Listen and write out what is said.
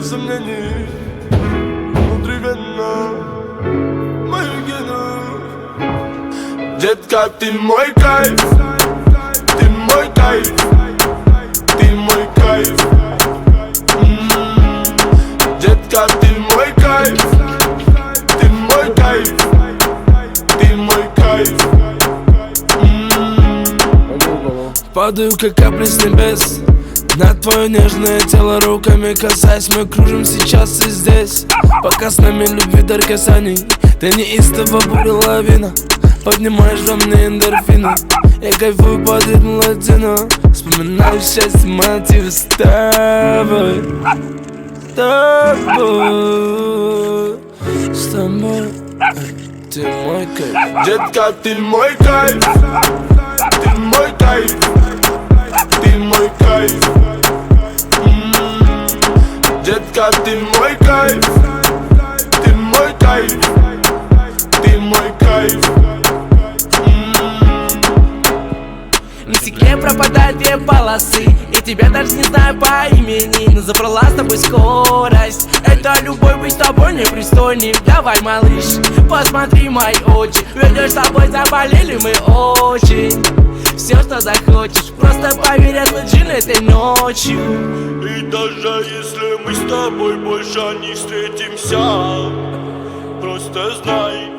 сомнений внутривенно мою гену. Детка, ты мой кайф, ты мой кайф, ты мой кайф. Детка, ты мой кайф, ты мой кайф, ты мой кайф. Падаю, как капли с небес на твое нежное тело, руками касаясь. Мы кружим сейчас и здесь, пока с нами любви дар касаний. Ты неистово буря лавина, поднимаешь во мне эндорфины. Я кайфую под ритм латино, вспоминаю счастье, мотивы с тобой. С тобой, с тобой. Ты мой кайф. Детка, ты мой кайф, ты мой кайф, ты мой кайф. Детка, ты мой кайф, ты мой кайф, ты мой кайф. На стекле пропадают две полосы, и тебя даже не знаю по имени, но забрала с тобой скорость. Это любовь, быть с тобой непристойным. Давай, малыш, посмотри мои очи, ведь с тобой заболели мы очень. Все, что захочешь, просто поверь, отложим этой ночью. И даже если мы с тобой больше не встретимся, просто знай,